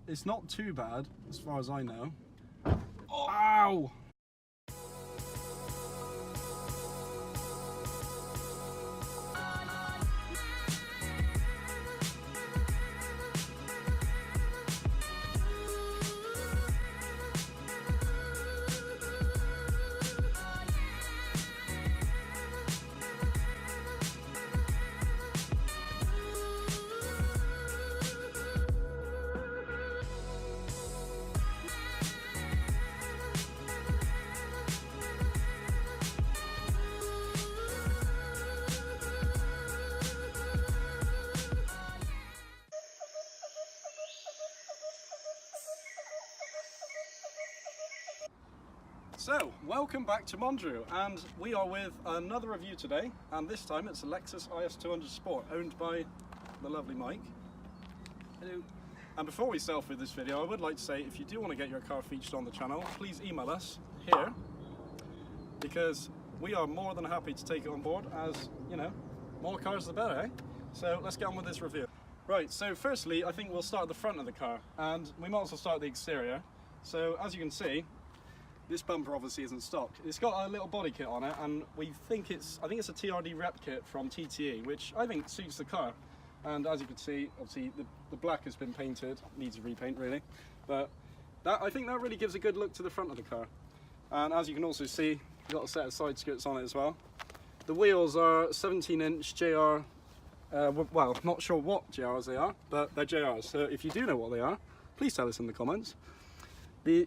it's not too bad as far as I know. Oh, ow! So, welcome back to MonDrew, and we are with another review today, and this time it's a Lexus IS200 Sport, owned by the lovely Mike. Hello. And before we start off with this video, I would like to say, if you do want to get your car featured on the channel, please email us here, because we are more than happy to take it on board, as, you know, more cars the better, eh? So let's get on with this review. Right, so firstly, I think we'll start at the front of the car, and we might as well start at the exterior. So, as you can see, this bumper obviously isn't stock. It's got a little body kit on it, and I think it's a TRD rep kit from TTE, which I think suits the car. And as you can see, obviously the black has been painted, needs a repaint really, but I think that really gives a good look to the front of the car. And as you can also see, you've got a set of side skirts on it as well. The wheels are 17-inch JR, well, not sure what JRs they are, but they're JRs. So if you do know what they are, please tell us in the comments.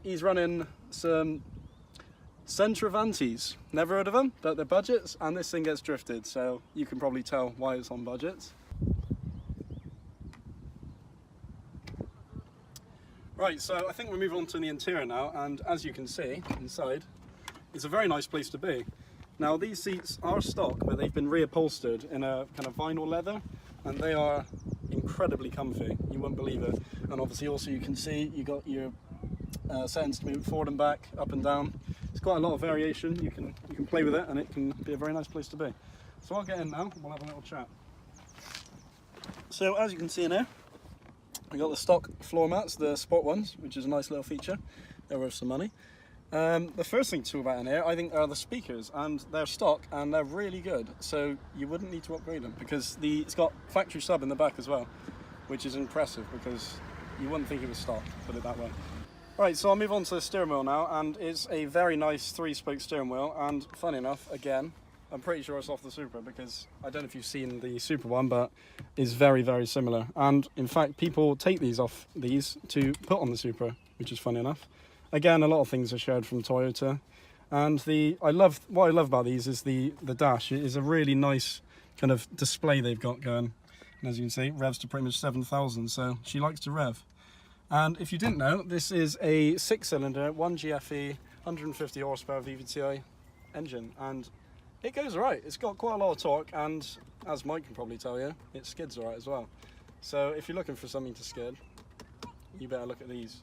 He's running some Centravantes, never heard of them, but they're budgets, and this thing gets drifted, so you can probably tell why it's on budgets. Right, so I think we'll move on to the interior now, and as you can see inside, it's a very nice place to be. Now these seats are stock, but they've been reupholstered in a kind of vinyl leather, and they are incredibly comfy, you wouldn't believe it. And obviously also you can see you got your settings to move forward and back, up and down. It's quite a lot of variation. You can play with it, and it can be a very nice place to be. So I'll get in now and we'll have a little chat. So as you can see in here, we got the stock floor mats, the sport ones, which is a nice little feature. They're worth some money. The first thing to talk about in here, I think, are the speakers, and they're stock and they're really good. So you wouldn't need to upgrade them, because it's got factory sub in the back as well, which is impressive because you wouldn't think it was stock, put it that way. Right, so I'll move on to the steering wheel now, and it's a very nice 3-spoke steering wheel, and funny enough, again, I'm pretty sure it's off the Supra, because I don't know if you've seen the Supra one, but it's very, very similar. And in fact, people take these off these to put on the Supra, which is funny enough. Again, a lot of things are shared from Toyota, and what I love about these is the dash. It is a really nice kind of display they've got going, and as you can see, revs to pretty much 7,000, so she likes to rev. And if you didn't know, this is a 6-cylinder, 1GFE, 150 horsepower VVTi engine, and it goes alright. It's got quite a lot of torque, and as Mike can probably tell you, it skids alright as well. So if you're looking for something to skid, you better look at these.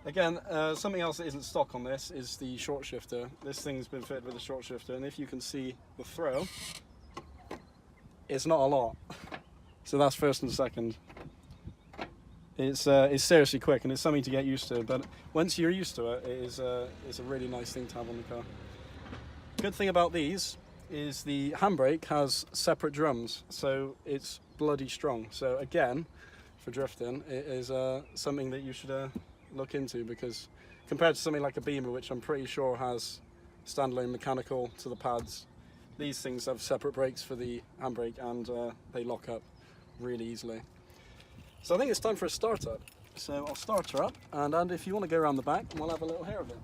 Again, something else that isn't stock on this is the short shifter. This thing's been fitted with a short shifter, and if you can see the throw, it's not a lot. So that's first and second. It's seriously quick, and it's something to get used to, but once you're used to it, it's a really nice thing to have on the car. Good thing about these is the handbrake has separate drums, so it's bloody strong. So again, for drifting, it is something that you should look into, because compared to something like a Beamer, which I'm pretty sure has standalone mechanical to the pads, these things have separate brakes for the handbrake, and they lock up really easily. So I think it's time for a start-up. So I'll start her up, and if you want to go around the back, we'll have a little hear of it.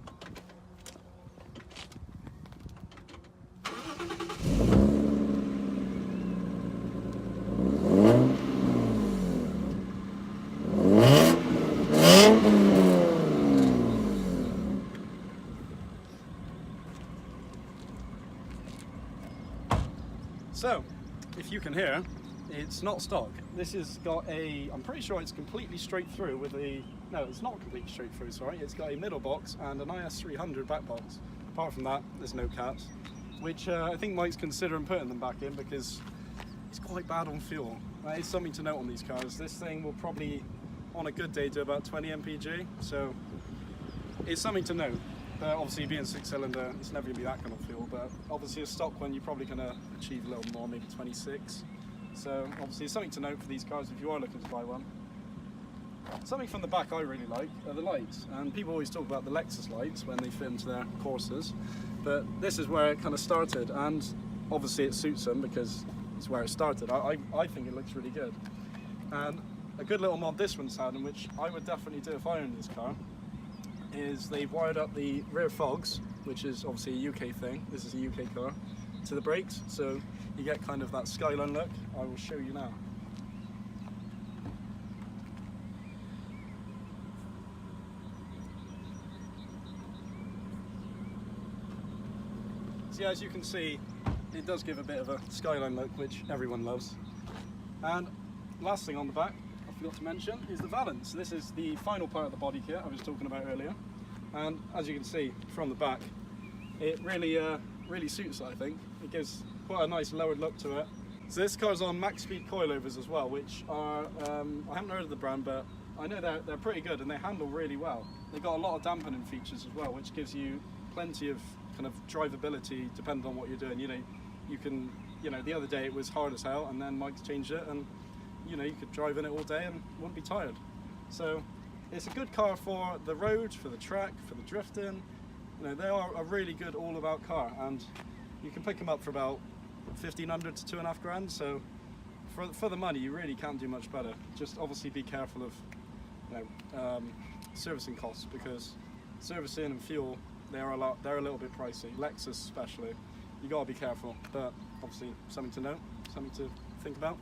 So, if you can hear, it's not stock. This has got I'm pretty sure it's completely straight through with no, it's not completely straight through, sorry. It's got a middle box and an IS200 back box. Apart from that, there's no caps, which I think Mike's considering putting them back in, because it's quite bad on fuel. That is something to note on these cars. This thing will probably, on a good day do about 20 mpg, so it's something to note. Obviously being 6-cylinder, it's never going to be that kind of fuel, but obviously a stock one you're probably going to achieve a little more, maybe 26. So obviously it's something to note for these cars if you are looking to buy one. Something from the back I really like are the lights, and people always talk about the Lexus lights when they fit into their Corsas, but this is where it kind of started, and obviously it suits them because it's where it started. I think it looks really good. And a good little mod this one's had, and which I would definitely do if I owned this car, is they've wired up the rear fogs, which is obviously a UK thing, this is a UK car, to the brakes, so you get kind of that skyline look. I will show you now. So yeah, as you can see, it does give a bit of a skyline look, which everyone loves. And last thing on the back, I forgot to mention, is the valance. This is the final part of the body kit I was talking about earlier. And as you can see from the back, it really suits it, I think. It gives quite a nice lowered look to it. So this car's on max speed coilovers as well, which are, I haven't heard of the brand, but I know they're pretty good and they handle really well. They've got a lot of dampening features as well, which gives you plenty of kind of drivability depending on what you're doing. You know, you can, the other day it was hard as hell, and then Mike's changed it, and you could drive in it all day and wouldn't be tired. So it's a good car for the road, for the track, for the drifting. They are a really good all-about car, and you can pick them up for about 1,500 to 2.5 grand. So for the money, you really can't do much better. Just obviously be careful of servicing costs, because servicing and fuel, they're a little bit pricey. Lexus especially, you gotta be careful. But obviously something to note, something to think about.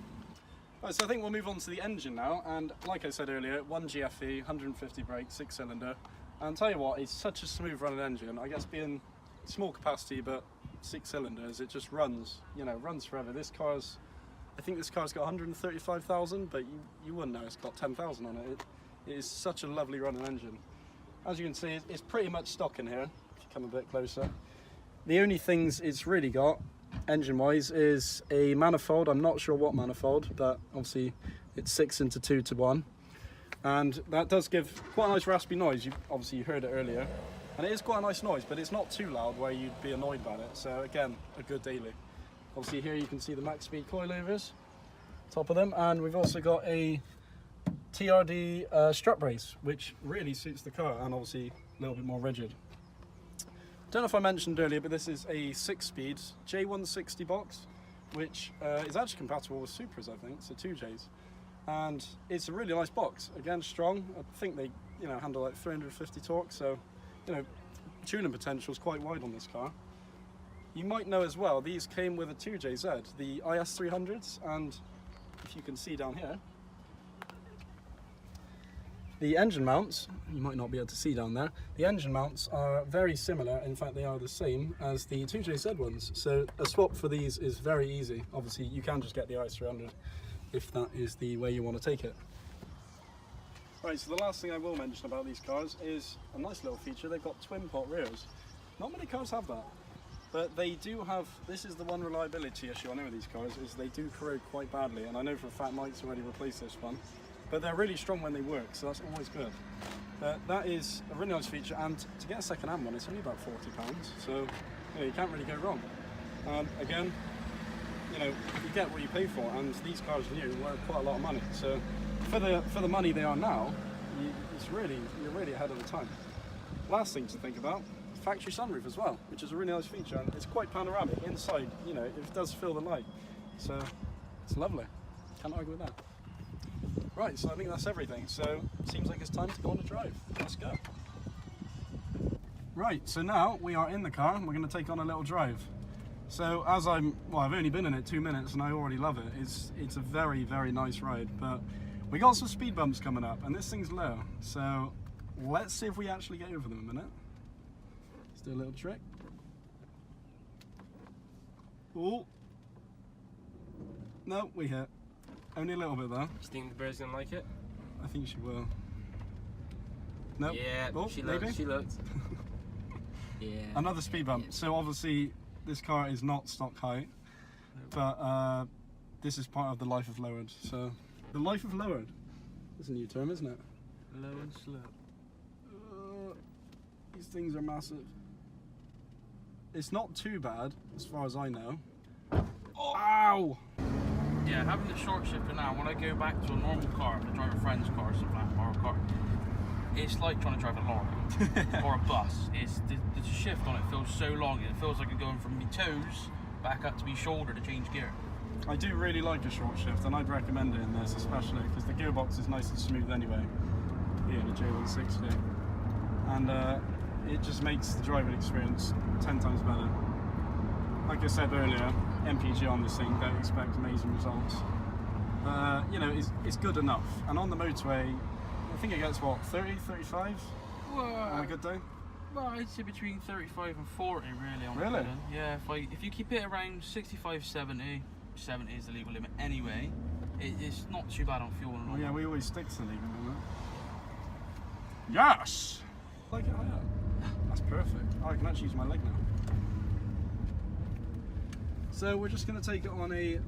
Right, so I think we'll move on to the engine now, and like I said earlier, 1 GFE, 150 brake, 6-cylinder, and tell you what, it's such a smooth running engine. I guess being small capacity but 6 cylinders, it just runs, runs forever. I think this car's got 135,000, but you wouldn't know it's got 10,000 on it. It is such a lovely running engine. As you can see, it's pretty much stock in here, if you come a bit closer. The only things it's really got, engine-wise, is a manifold. I'm not sure what manifold, but obviously it's 6 into 2 to 1. And that does give quite a nice raspy noise. Obviously you heard it earlier. And it is quite a nice noise, but it's not too loud where you'd be annoyed about it. So again, a good daily. Obviously here you can see the max speed coilovers, top of them. And we've also got a TRD strut brace, which really suits the car, and obviously a little bit more rigid. Don't know if I mentioned earlier, but this is a 6-speed J160 box, which is actually compatible with Supras, I think, so 2Js. And it's a really nice box. Again, strong. I think they, handle like 350 torque, so tuning potential is quite wide on this car. You might know as well, these came with a 2JZ, the IS200s, and if you can see down here, the engine mounts, you might not be able to see down there, the engine mounts are very similar, in fact they are the same as the 2JZ ones, so a swap for these is very easy. Obviously you can just get the IS200 if that is the way you want to take it. Right, so the last thing I will mention about these cars is a nice little feature. They've got twin pot rears. Not many cars have that, but they do have, this is the one reliability issue I know with these cars, is they do corrode quite badly, and I know for a fact Mike's already replaced this one. But they're really strong when they work, so that's always good. That is a really nice feature, and to get a second-hand one, it's only about £40, so you can't really go wrong. Again, you get what you pay for, and these cars new were quite a lot of money. So for the money they are now, you're really ahead of the time. Last thing to think about, factory sunroof as well, which is a really nice feature, and it's quite panoramic inside. It does fill the light, so it's lovely. Can't argue with that. Right, so I think that's everything. So it seems like it's time to go on a drive. Let's go. Right, so now we are in the car and we're going to take on a little drive. So as I've only been in it 2 minutes and I already love it. It's a very, very nice ride, but we got some speed bumps coming up and this thing's low. So let's see if we actually get over them in a minute. Let's do a little trick. Oh, no, we hit. Only a little bit though. Do you think the bird's gonna like it? I think she will. Nope. Yeah, oh, she maybe? looked. Yeah. Another speed bump. Yeah. So obviously this car is not stock height, but this is part of the life of lowered. So the life of lowered. It's a new term, isn't it? Low and slow. These things are massive. It's not too bad, as far as I know. Oh. Ow! Yeah, having the short shifter now, when I go back to a normal car, to drive a friend's car, something like that, or a car, it's like trying to drive a lorry or a bus. It's the shift on it feels so long. It feels like I'm going from my toes back up to my shoulder to change gear. I do really like a short shift, and I'd recommend it in this, especially because the gearbox is nice and smooth anyway, being a J160, and it just makes the driving experience 10 times better. Like I said earlier, MPG on this thing, don't expect amazing results. You know, it's good enough, and on the motorway, I think it gets what, 30, 35 on a good day? Well, I'd say between 35 and 40 really on Really? a good one. Yeah, if you keep it around 65, 70 is the legal limit anyway, it's not too bad on fuel and all. Oh yeah, that. we always stick to the legal limit. Yes! Like it higher. That's perfect. Oh, I can actually use my leg now. So we're just going to take it on a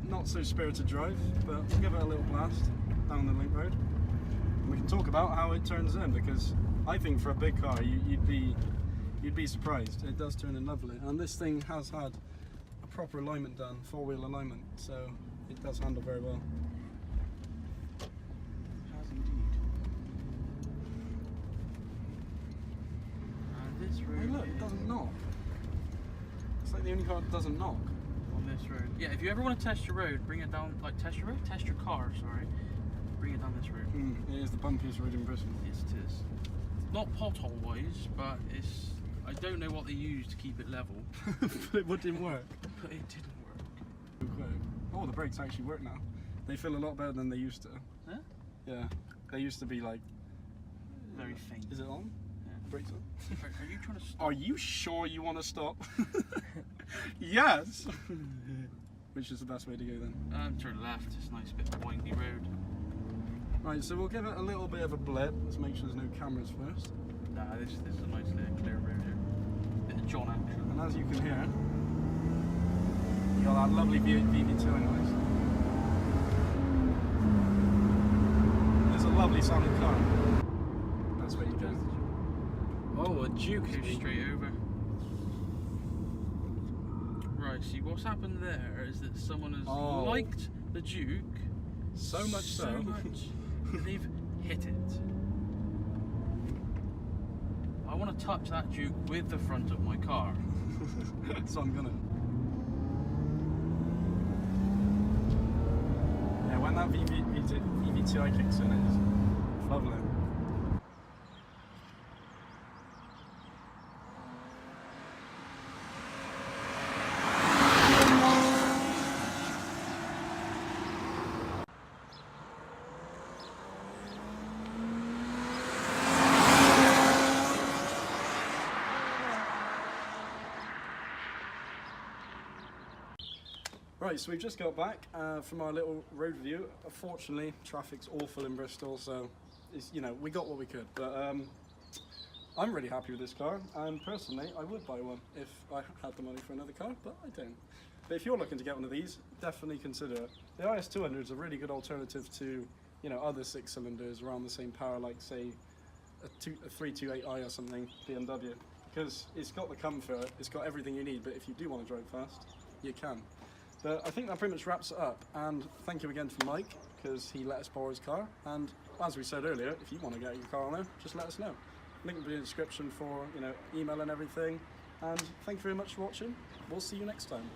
not so spirited drive, but we'll give it a little blast down the link road. And we can talk about how it turns in, because I think for a big car you'd be surprised. It does turn in lovely, and this thing has had a proper alignment done, four-wheel alignment, so it does handle very well. It has indeed. And this road. Hey look, it doesn't knock. It's like the only car that doesn't knock. On this road. Yeah, if you ever want to test your road, bring it down, like test your road? Test your car, sorry. Bring it down this road. It is the bumpiest road in Bristol. Yes, it is. Not pothole wise, but it's. I don't know what they use to keep it level, But it didn't work. but it didn't work. Oh, the brakes actually work now. They feel a lot better than they used to. Huh? Yeah, they used to be like. Very faint. Is it on? Yeah. Brakes on. Are you trying to stop? Are you sure you want to stop? Yes. Which is the best way to go then? Turn left. It's a nice bit of windy road. Right, so we'll give it a little bit of a blip. Let's make sure there's no cameras first. Nah, this is a nice little clear road here. Bit of John action. And as you can hear, you got that lovely VV2 noise. It's a lovely sounding car. That's where you go. Oh, a Duke goes straight over. Right, see what's happened there is that someone has liked the Duke So much so. that they've hit it. I want to touch that Duke with the front of my car. So I'm gonna. Yeah, when that VV2i kicks in, it's lovely. Right, so we've just got back from our little road review. Unfortunately, traffic's awful in Bristol, so it's, you know, we got what we could. But I'm really happy with this car, and personally, I would buy one if I had the money for another car, but I don't. But if you're looking to get one of these, definitely consider it. The IS200 is a really good alternative to, you know, other six-cylinders around the same power, like say a 328i or something, BMW, because it's got the comfort, it's got everything you need. But if you do want to drive fast, you can. But I think that pretty much wraps it up, and thank you again to Mike, because he let us borrow his car, and as we said earlier, if you want to get your car on there, just let us know. Link will be in the description for, you know, email and everything, and thank you very much for watching. We'll see you next time.